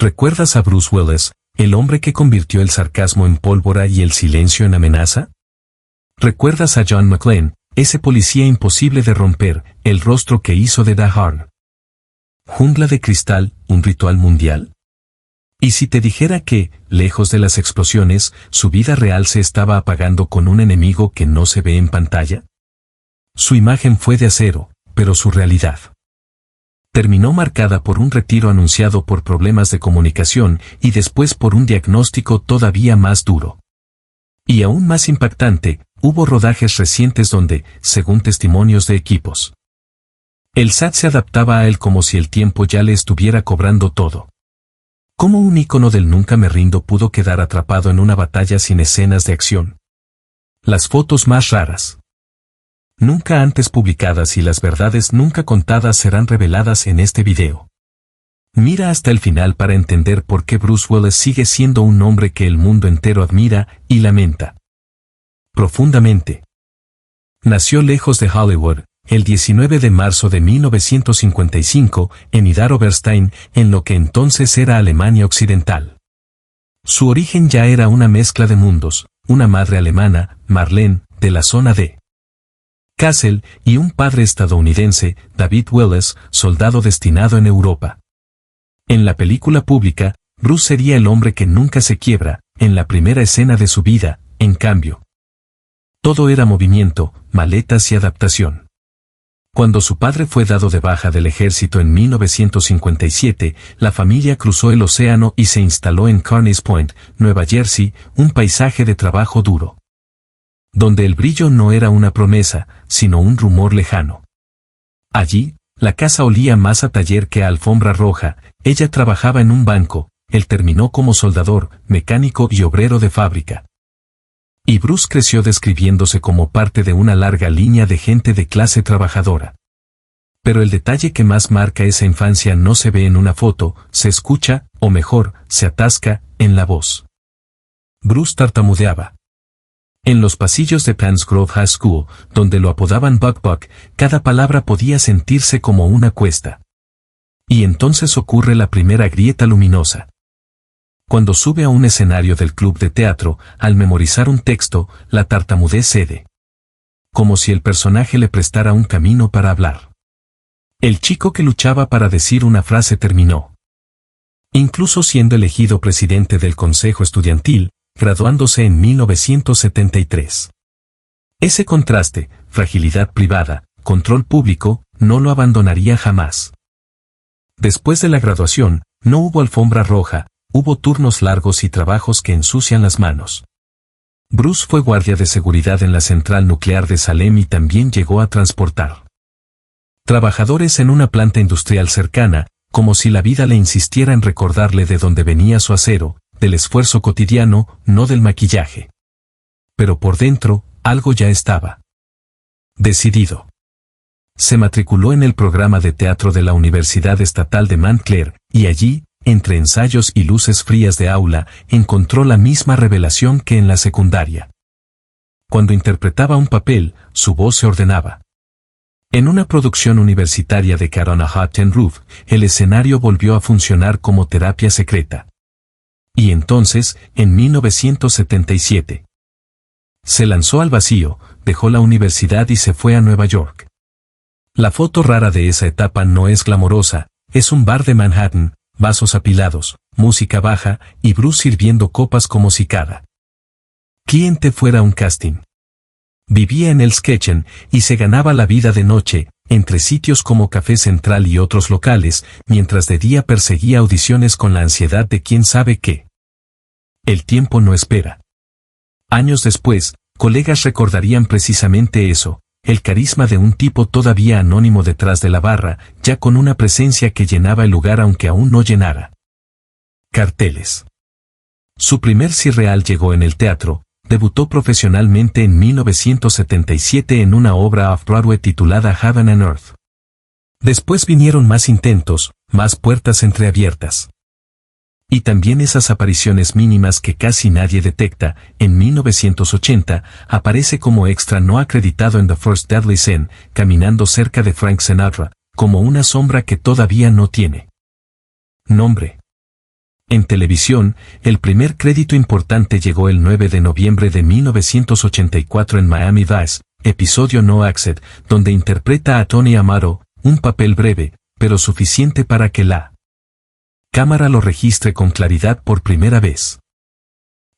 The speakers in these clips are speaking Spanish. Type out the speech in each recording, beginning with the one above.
¿Recuerdas a Bruce Willis, el hombre que convirtió el sarcasmo en pólvora y el silencio en amenaza? ¿Recuerdas a John McClane, ese policía imposible de romper, el rostro que hizo de Die Hard? ¿Jungla de cristal, un ritual mundial? ¿Y si te dijera que, lejos de las explosiones, su vida real se estaba apagando con un enemigo que no se ve en pantalla? Su imagen fue de acero, pero su realidad terminó marcada por un retiro anunciado por problemas de comunicación y después por un diagnóstico todavía más duro. Y aún más impactante, hubo rodajes recientes donde, según testimonios de equipos, el SAT se adaptaba a él como si el tiempo ya le estuviera cobrando todo. ¿Cómo un ícono del nunca me rindo pudo quedar atrapado en una batalla sin escenas de acción? Las fotos más raras, nunca antes publicadas, y las verdades nunca contadas serán reveladas en este video. Mira hasta el final para entender por qué Bruce Willis sigue siendo un hombre que el mundo entero admira y lamenta profundamente. Nació lejos de Hollywood, el 19 de marzo de 1955, en Idar Oberstein, en lo que entonces era Alemania Occidental. Su origen ya era una mezcla de mundos, una madre alemana, Marlene, de la zona de Kassel, y un padre estadounidense, David Willis, soldado destinado en Europa. En la película pública, Bruce sería el hombre que nunca se quiebra, en la primera escena de su vida, en cambio. Todo era movimiento, maletas y adaptación. Cuando su padre fue dado de baja del ejército en 1957, la familia cruzó el océano y se instaló en Carneys Point, Nueva Jersey, un paisaje de trabajo duro, donde el brillo no era una promesa, sino un rumor lejano. Allí, la casa olía más a taller que a alfombra roja. Ella trabajaba en un banco, él terminó como soldador, mecánico y obrero de fábrica. Y Bruce creció describiéndose como parte de una larga línea de gente de clase trabajadora. Pero el detalle que más marca esa infancia no se ve en una foto, se escucha, o mejor, se atasca, en la voz. Bruce tartamudeaba. En los pasillos de Pans Grove High School, donde lo apodaban Buck Buck, cada palabra podía sentirse como una cuesta. Y entonces ocurre la primera grieta luminosa. Cuando sube a un escenario del club de teatro, al memorizar un texto, la tartamudez cede. Como si el personaje le prestara un camino para hablar. El chico que luchaba para decir una frase terminó. Incluso siendo elegido presidente del Consejo Estudiantil, graduándose en 1973. Ese contraste, fragilidad privada, control público, no lo abandonaría jamás. Después de la graduación, no hubo alfombra roja, hubo turnos largos y trabajos que ensucian las manos. Bruce fue guardia de seguridad en la central nuclear de Salem y también llegó a transportar trabajadores en una planta industrial cercana, como si la vida le insistiera en recordarle de dónde venía su acero, del esfuerzo cotidiano, no del maquillaje. Pero por dentro, algo ya estaba decidido. Se matriculó en el programa de teatro de la Universidad Estatal de Montclair, y allí, entre ensayos y luces frías de aula, encontró la misma revelación que en la secundaria. Cuando interpretaba un papel, su voz se ordenaba. En una producción universitaria de Cat on a Hot Tin Roof, el escenario volvió a funcionar como terapia secreta. Y entonces, en 1977, se lanzó al vacío, dejó la universidad y se fue a Nueva York. La foto rara de esa etapa no es glamorosa, es un bar de Manhattan, vasos apilados, música baja, y Bruce sirviendo copas como si cada cliente fuera un casting. Vivía en Hell's Kitchen, y se ganaba la vida de noche, entre sitios como Café Central y otros locales, mientras de día perseguía audiciones con la ansiedad de quién sabe qué. El tiempo no espera. Años después, colegas recordarían precisamente eso, el carisma de un tipo todavía anónimo detrás de la barra, ya con una presencia que llenaba el lugar aunque aún no llenara carteles. Su primer sí real llegó en el teatro. Debutó profesionalmente en 1977 en una obra off-Broadway titulada Heaven and Earth. Después vinieron más intentos, más puertas entreabiertas. Y también esas apariciones mínimas que casi nadie detecta. En 1980, aparece como extra no acreditado en The First Deadly Sin, caminando cerca de Frank Sinatra, como una sombra que todavía no tiene nombre. En televisión, el primer crédito importante llegó el 9 de noviembre de 1984 en Miami Vice, episodio No Exit, donde interpreta a Tony Amaro, un papel breve, pero suficiente para que la cámara lo registre con claridad por primera vez.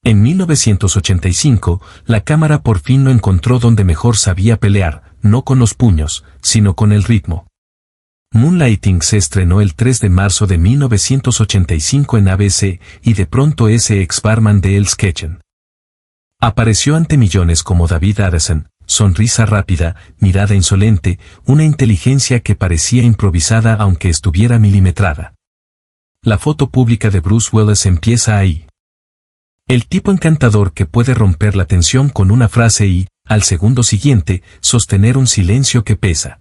En 1985, la cámara por fin lo encontró donde mejor sabía pelear, no con los puños, sino con el ritmo. Moonlighting se estrenó el 3 de marzo de 1985 en ABC, y de pronto ese ex-barman de Hell's Kitchen apareció ante millones como David Addison, sonrisa rápida, mirada insolente, una inteligencia que parecía improvisada aunque estuviera milimetrada. La foto pública de Bruce Willis empieza ahí. El tipo encantador que puede romper la tensión con una frase y, al segundo siguiente, sostener un silencio que pesa.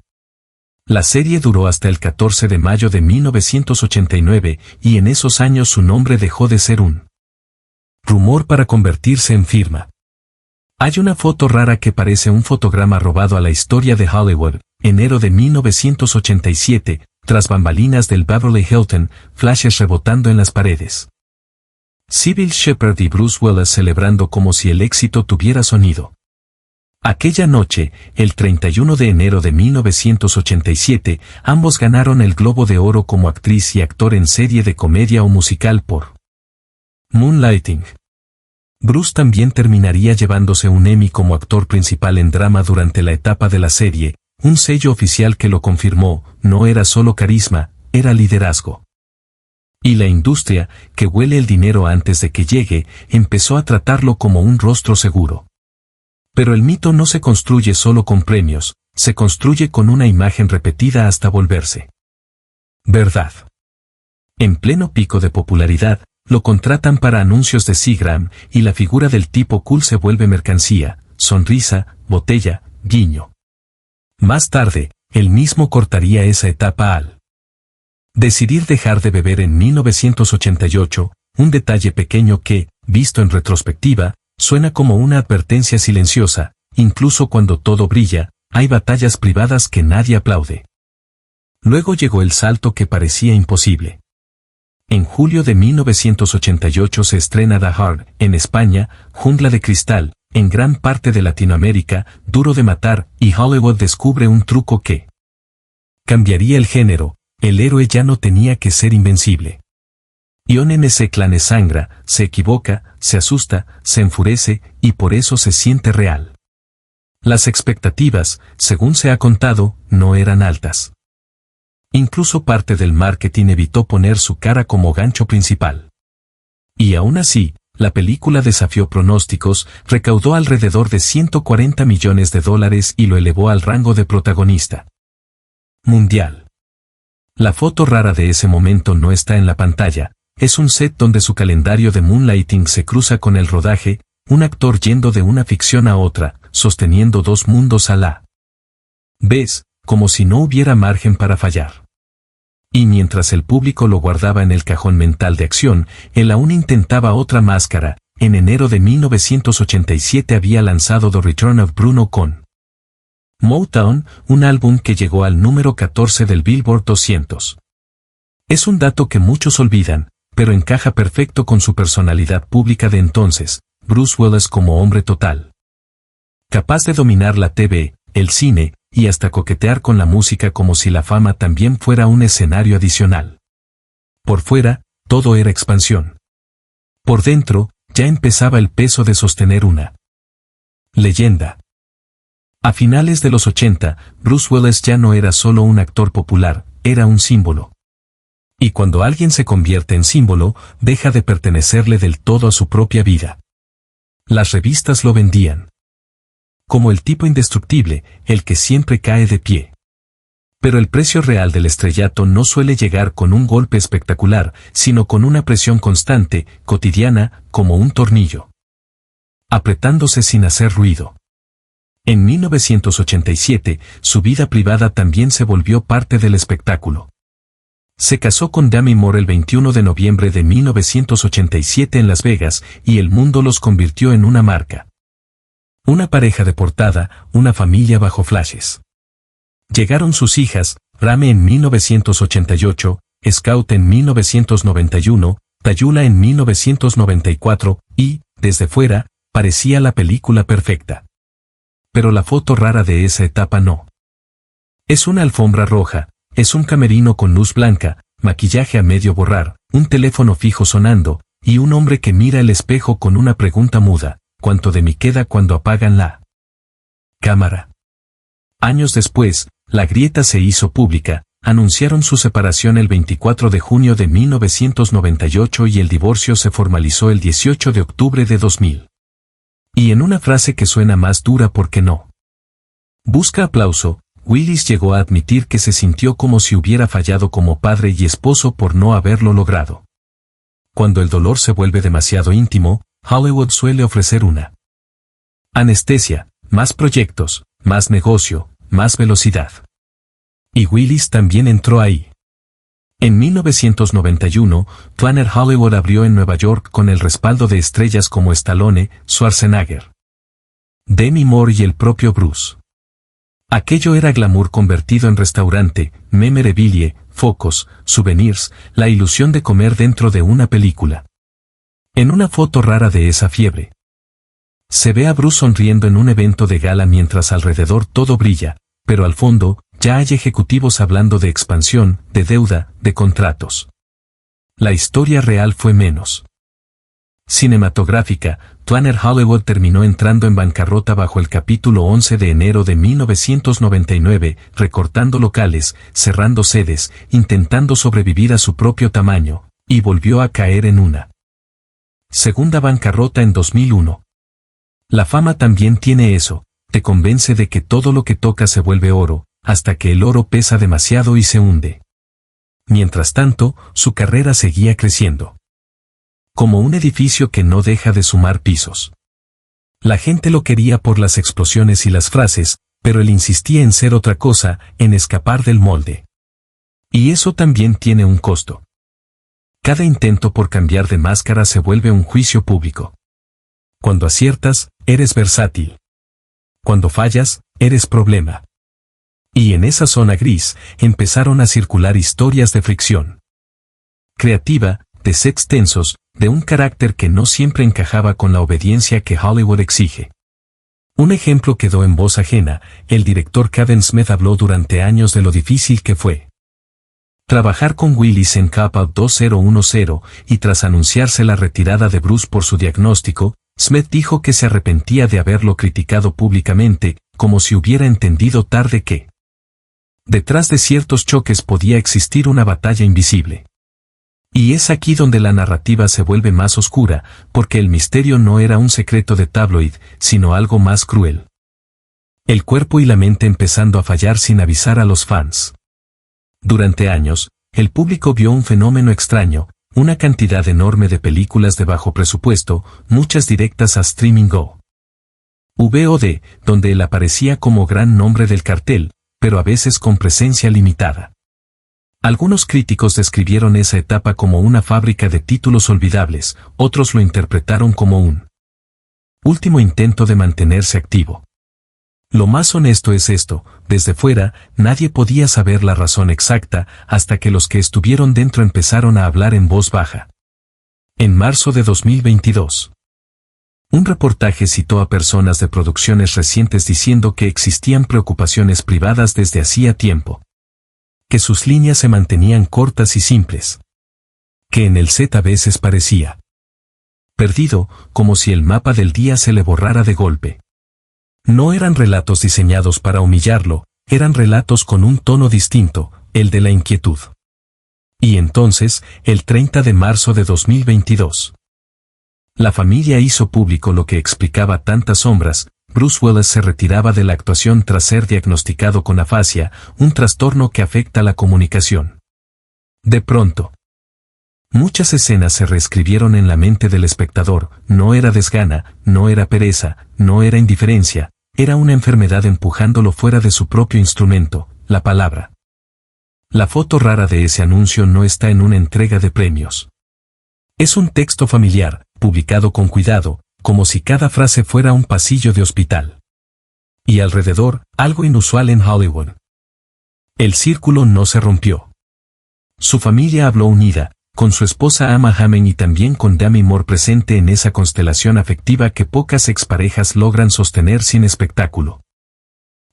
La serie duró hasta el 14 de mayo de 1989, y en esos años su nombre dejó de ser un rumor para convertirse en firma. Hay una foto rara que parece un fotograma robado a la historia de Hollywood, enero de 1987, tras bambalinas del Beverly Hilton, flashes rebotando en las paredes. Sybil Shepherd y Bruce Willis celebrando como si el éxito tuviera sonido. Aquella noche, el 31 de enero de 1987, ambos ganaron el Globo de Oro como actriz y actor en serie de comedia o musical por Moonlighting. Bruce también terminaría llevándose un Emmy como actor principal en drama durante la etapa de la serie, un sello oficial que lo confirmó, no era solo carisma, era liderazgo. Y la industria, que huele el dinero antes de que llegue, empezó a tratarlo como un rostro seguro. Pero el mito no se construye solo con premios, se construye con una imagen repetida hasta volverse verdad. En pleno pico de popularidad, lo contratan para anuncios de Seagram, y la figura del tipo cool se vuelve mercancía, sonrisa, botella, guiño. Más tarde, él mismo cortaría esa etapa al decidir dejar de beber en 1988, un detalle pequeño que, visto en retrospectiva, suena como una advertencia silenciosa, incluso cuando todo brilla, hay batallas privadas que nadie aplaude. Luego llegó el salto que parecía imposible. En julio de 1988 se estrena The Hard, en España, Jungla de Cristal, en gran parte de Latinoamérica, Duro de Matar, y Hollywood descubre un truco que cambiaría el género, el héroe ya no tenía que ser invencible. Ion MC Clan sangra, se equivoca, se asusta, se enfurece, y por eso se siente real. Las expectativas, según se ha contado, no eran altas. Incluso parte del marketing evitó poner su cara como gancho principal. Y aún así, la película desafió pronósticos, recaudó alrededor de $140 millones y lo elevó al rango de protagonista mundial. La foto rara de ese momento no está en la pantalla, es un set donde su calendario de Moonlighting se cruza con el rodaje, un actor yendo de una ficción a otra, sosteniendo dos mundos a la vez, como si no hubiera margen para fallar. Y mientras el público lo guardaba en el cajón mental de acción, él aún intentaba otra máscara. En enero de 1987 había lanzado The Return of Bruno con Motown, un álbum que llegó al número 14 del Billboard 200. Es un dato que muchos olvidan, pero encaja perfecto con su personalidad pública de entonces, Bruce Willis como hombre total. Capaz de dominar la TV, el cine, y hasta coquetear con la música como si la fama también fuera un escenario adicional. Por fuera, todo era expansión. Por dentro, ya empezaba el peso de sostener una leyenda. A finales de los 80, Bruce Willis ya no era solo un actor popular, era un símbolo. Y cuando alguien se convierte en símbolo, deja de pertenecerle del todo a su propia vida. Las revistas lo vendían como el tipo indestructible, el que siempre cae de pie. Pero el precio real del estrellato no suele llegar con un golpe espectacular, sino con una presión constante, cotidiana, como un tornillo apretándose sin hacer ruido. En 1987, su vida privada también se volvió parte del espectáculo. Se casó con Demi Moore el 21 de noviembre de 1987 en Las Vegas, y el mundo los convirtió en una marca. Una pareja de portada, una familia bajo flashes. Llegaron sus hijas, Rame en 1988, Scout en 1991, Tayula en 1994, y, desde fuera, parecía la película perfecta. Pero la foto rara de esa etapa no. Es una alfombra roja, es un camerino con luz blanca, maquillaje a medio borrar, un teléfono fijo sonando, y un hombre que mira el espejo con una pregunta muda: ¿cuánto de mí queda cuando apagan la cámara? Años después, la grieta se hizo pública, anunciaron su separación el 24 de junio de 1998 y el divorcio se formalizó el 18 de octubre de 2000. Y en una frase que suena más dura porque no busca aplauso, Willis llegó a admitir que se sintió como si hubiera fallado como padre y esposo por no haberlo logrado. Cuando el dolor se vuelve demasiado íntimo, Hollywood suele ofrecer una anestesia, más proyectos, más negocio, más velocidad. Y Willis también entró ahí. En 1991, Planner Hollywood abrió en Nueva York con el respaldo de estrellas como Stallone, Schwarzenegger, Demi Moore y el propio Bruce. Aquello era glamour convertido en restaurante, memorabilia, focos, souvenirs, la ilusión de comer dentro de una película. En una foto rara de esa fiebre, se ve a Bruce sonriendo en un evento de gala mientras alrededor todo brilla, pero al fondo, ya hay ejecutivos hablando de expansión, de deuda, de contratos. La historia real fue menos cinematográfica. Planner Hollywood terminó entrando en bancarrota bajo el capítulo 11 de enero de 1999, recortando locales, cerrando sedes, intentando sobrevivir a su propio tamaño, y volvió a caer en una segunda bancarrota en 2001. La fama también tiene eso, te convence de que todo lo que toca se vuelve oro, hasta que el oro pesa demasiado y se hunde. Mientras tanto, su carrera seguía creciendo. Como un edificio que no deja de sumar pisos. La gente lo quería por las explosiones y las frases, pero él insistía en ser otra cosa, en escapar del molde. Y eso también tiene un costo. Cada intento por cambiar de máscara se vuelve un juicio público. Cuando aciertas, eres versátil. Cuando fallas, eres problema. Y en esa zona gris, empezaron a circular historias de fricción creativa, de sets tensos, de un carácter que no siempre encajaba con la obediencia que Hollywood exige. Un ejemplo quedó en voz ajena, el director Kevin Smith habló durante años de lo difícil que fue trabajar con Willis en Cop Out 2010, y tras anunciarse la retirada de Bruce por su diagnóstico, Smith dijo que se arrepentía de haberlo criticado públicamente, como si hubiera entendido tarde que detrás de ciertos choques podía existir una batalla invisible. Y es aquí donde la narrativa se vuelve más oscura, porque el misterio no era un secreto de tabloid, sino algo más cruel. El cuerpo y la mente empezando a fallar sin avisar a los fans. Durante años, el público vio un fenómeno extraño, una cantidad enorme de películas de bajo presupuesto, muchas directas a Streaming Go. VOD, donde él aparecía como gran nombre del cartel, pero a veces con presencia limitada. Algunos críticos describieron esa etapa como una fábrica de títulos olvidables, otros lo interpretaron como un último intento de mantenerse activo. Lo más honesto es esto, desde fuera, nadie podía saber la razón exacta, hasta que los que estuvieron dentro empezaron a hablar en voz baja. En marzo de 2022. Un reportaje citó a personas de producciones recientes diciendo que existían preocupaciones privadas desde hacía tiempo. Que sus líneas se mantenían cortas y simples. Que en el set a veces parecía perdido, como si el mapa del día se le borrara de golpe. No eran relatos diseñados para humillarlo, eran relatos con un tono distinto, el de la inquietud. Y entonces, el 30 de marzo de 2022. La familia hizo público lo que explicaba tantas sombras. Bruce Willis se retiraba de la actuación tras ser diagnosticado con afasia, un trastorno que afecta la comunicación. De pronto, muchas escenas se reescribieron en la mente del espectador, no era desgana, no era pereza, no era indiferencia, era una enfermedad empujándolo fuera de su propio instrumento, la palabra. La foto rara de ese anuncio no está en una entrega de premios. Es un texto familiar, publicado con cuidado, como si cada frase fuera un pasillo de hospital. Y alrededor, algo inusual en Hollywood. El círculo no se rompió. Su familia habló unida, con su esposa Ama Hammond y también con Demi Moore presente en esa constelación afectiva que pocas exparejas logran sostener sin espectáculo.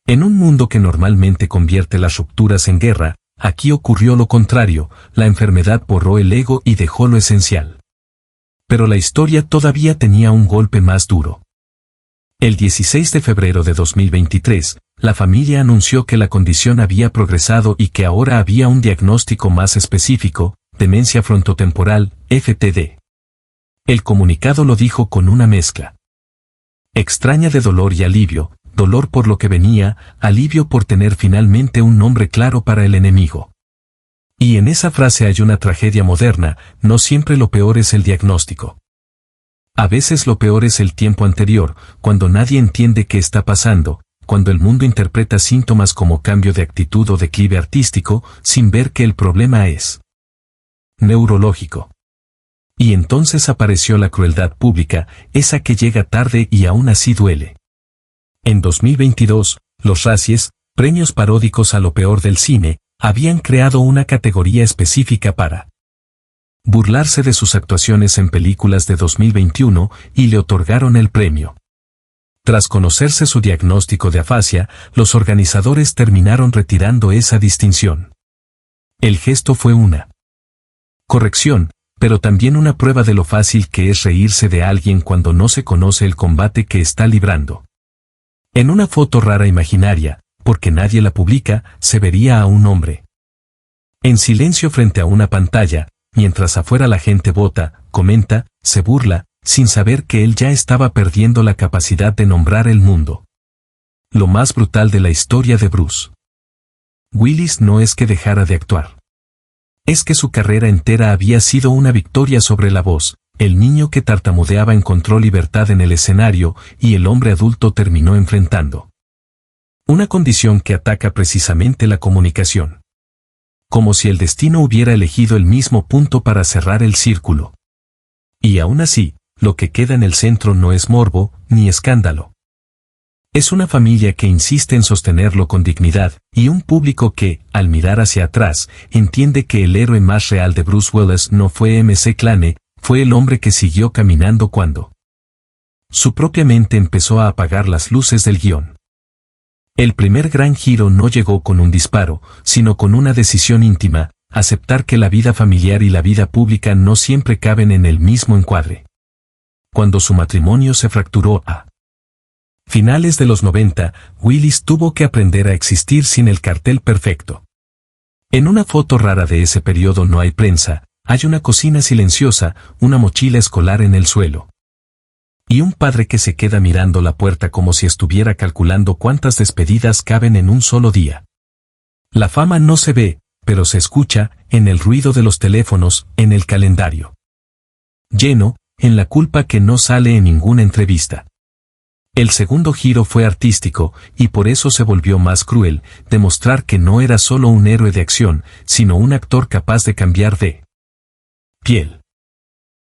En un mundo que normalmente convierte las rupturas en guerra, aquí ocurrió lo contrario, la enfermedad borró el ego y dejó lo esencial. Pero la historia todavía tenía un golpe más duro. El 16 de febrero de 2023, la familia anunció que la condición había progresado y que ahora había un diagnóstico más específico, demencia frontotemporal, FTD. El comunicado lo dijo con una mezcla extraña de dolor y alivio, dolor por lo que venía, alivio por tener finalmente un nombre claro para el enemigo. Y en esa frase hay una tragedia moderna, no siempre lo peor es el diagnóstico. A veces lo peor es el tiempo anterior, cuando nadie entiende qué está pasando, cuando el mundo interpreta síntomas como cambio de actitud o declive artístico, sin ver que el problema es neurológico. Y entonces apareció la crueldad pública, esa que llega tarde y aún así duele. En 2022, los Razzies, premios paródicos a lo peor del cine, habían creado una categoría específica para burlarse de sus actuaciones en películas de 2021 y le otorgaron el premio. Tras conocerse su diagnóstico de afasia, los organizadores terminaron retirando esa distinción. El gesto fue una corrección, pero también una prueba de lo fácil que es reírse de alguien cuando no se conoce el combate que está librando. En una foto rara imaginaria, porque nadie la publica, se vería a un hombre en silencio frente a una pantalla, mientras afuera la gente vota, comenta, se burla, sin saber que él ya estaba perdiendo la capacidad de nombrar el mundo. Lo más brutal de la historia de Bruce Willis no es que dejara de actuar. Es que su carrera entera había sido una victoria sobre la voz. El niño que tartamudeaba encontró libertad en el escenario y el hombre adulto terminó enfrentando una condición que ataca precisamente la comunicación. Como si el destino hubiera elegido el mismo punto para cerrar el círculo. Y aún así, lo que queda en el centro no es morbo, ni escándalo. Es una familia que insiste en sostenerlo con dignidad, y un público que, al mirar hacia atrás, entiende que el héroe más real de Bruce Willis no fue McClane, fue el hombre que siguió caminando cuando su propia mente empezó a apagar las luces del guión. El primer gran giro no llegó con un disparo, sino con una decisión íntima, aceptar que la vida familiar y la vida pública no siempre caben en el mismo encuadre. Cuando su matrimonio se fracturó a finales de los 90, Willis tuvo que aprender a existir sin el cartel perfecto. En una foto rara de ese periodo no hay prensa, hay una cocina silenciosa, una mochila escolar en el suelo. Y un padre que se queda mirando la puerta como si estuviera calculando cuántas despedidas caben en un solo día. La fama no se ve, pero se escucha, en el ruido de los teléfonos, en el calendario lleno, en la culpa que no sale en ninguna entrevista. El segundo giro fue artístico, y por eso se volvió más cruel, demostrar que no era solo un héroe de acción, sino un actor capaz de cambiar de piel.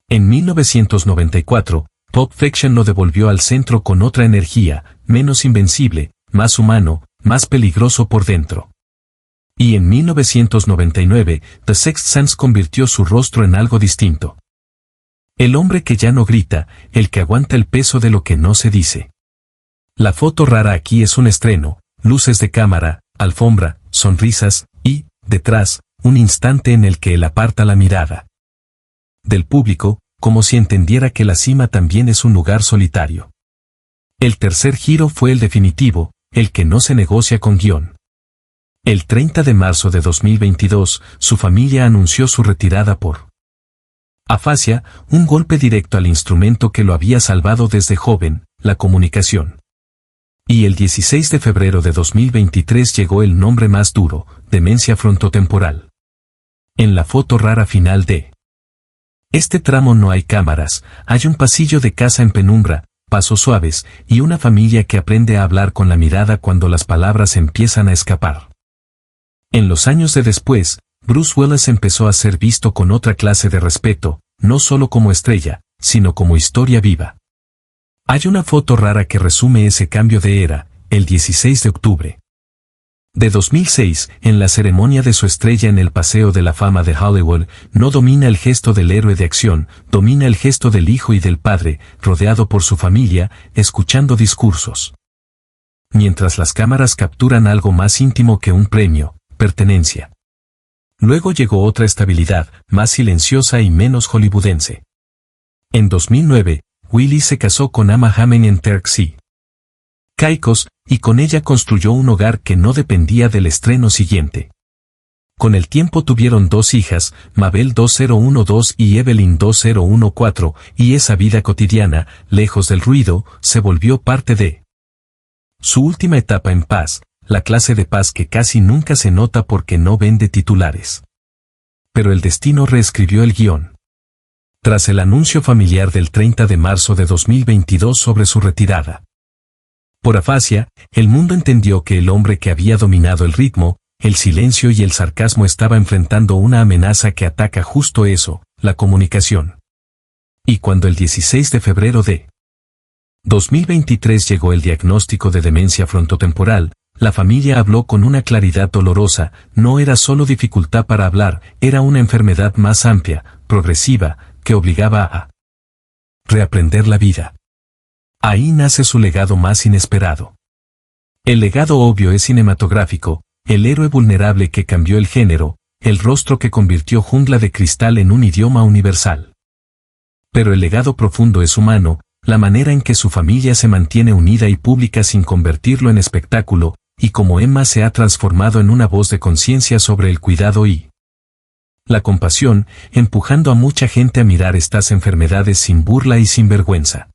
En 1994, Pulp Fiction lo devolvió al centro con otra energía, menos invencible, más humano, más peligroso por dentro. Y en 1999, The Sixth Sense convirtió su rostro en algo distinto. El hombre que ya no grita, el que aguanta el peso de lo que no se dice. La foto rara aquí es un estreno, luces de cámara, alfombra, sonrisas, y, detrás, un instante en el que él aparta la mirada del público, como si entendiera que la cima también es un lugar solitario. El tercer giro fue el definitivo, el que no se negocia con guión. El 30 de marzo de 2022, su familia anunció su retirada por afasia, un golpe directo al instrumento que lo había salvado desde joven, la comunicación. Y el 16 de febrero de 2023 llegó el nombre más duro, demencia frontotemporal. En la foto rara final de este tramo no hay cámaras, hay un pasillo de casa en penumbra, pasos suaves, y una familia que aprende a hablar con la mirada cuando las palabras empiezan a escapar. En los años de después, Bruce Willis empezó a ser visto con otra clase de respeto, no solo como estrella, sino como historia viva. Hay una foto rara que resume ese cambio de era, el 16 de octubre De 2006, en la ceremonia de su estrella en el Paseo de la Fama de Hollywood, no domina el gesto del héroe de acción, domina el gesto del hijo y del padre, rodeado por su familia, escuchando discursos. Mientras las cámaras capturan algo más íntimo que un premio, pertenencia. Luego llegó otra estabilidad, más silenciosa y menos hollywoodense. En 2009, Willis se casó con Ama Hamen en Turks y Caicos, y con ella construyó un hogar que no dependía del estreno siguiente. Con el tiempo tuvieron 2 hijas, Mabel 2012 y Evelyn 2014, y esa vida cotidiana, lejos del ruido, se volvió parte de su última etapa en paz, la clase de paz que casi nunca se nota porque no vende titulares. Pero el destino reescribió el guión. Tras el anuncio familiar del 30 de marzo de 2022 sobre su retirada por afasia, el mundo entendió que el hombre que había dominado el ritmo, el silencio y el sarcasmo estaba enfrentando una amenaza que ataca justo eso, la comunicación. Y cuando el 16 de febrero de 2023 llegó el diagnóstico de demencia frontotemporal, la familia habló con una claridad dolorosa, no era solo dificultad para hablar, era una enfermedad más amplia, progresiva, que obligaba a reaprender la vida. Ahí nace su legado más inesperado. El legado obvio es cinematográfico, el héroe vulnerable que cambió el género, el rostro que convirtió Jungla de Cristal en un idioma universal. Pero el legado profundo es humano, la manera en que su familia se mantiene unida y pública sin convertirlo en espectáculo, y como Emma se ha transformado en una voz de conciencia sobre el cuidado y la compasión, empujando a mucha gente a mirar estas enfermedades sin burla y sin vergüenza.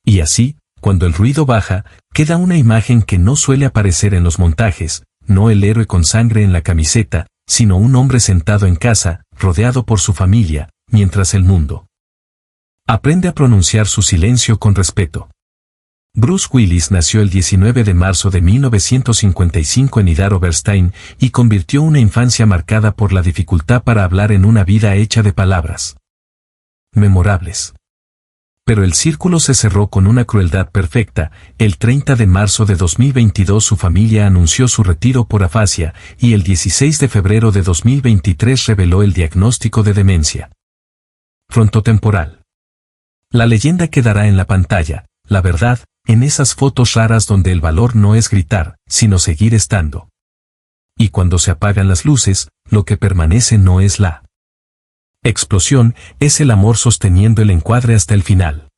Y así, cuando el ruido baja, queda una imagen que no suele aparecer en los montajes, no el héroe con sangre en la camiseta, sino un hombre sentado en casa, rodeado por su familia, mientras el mundo aprende a pronunciar su silencio con respeto. Bruce Willis nació el 19 de marzo de 1955 en Idar Oberstein y convirtió una infancia marcada por la dificultad para hablar en una vida hecha de palabras memorables. Pero el círculo se cerró con una crueldad perfecta. El 30 de marzo de 2022 su familia anunció su retiro por afasia, y el 16 de febrero de 2023 reveló el diagnóstico de demencia frontotemporal. La leyenda quedará en la pantalla, la verdad, en esas fotos raras donde el valor no es gritar, sino seguir estando. Y cuando se apagan las luces, lo que permanece no es la explosión, es el amor sosteniendo el encuadre hasta el final.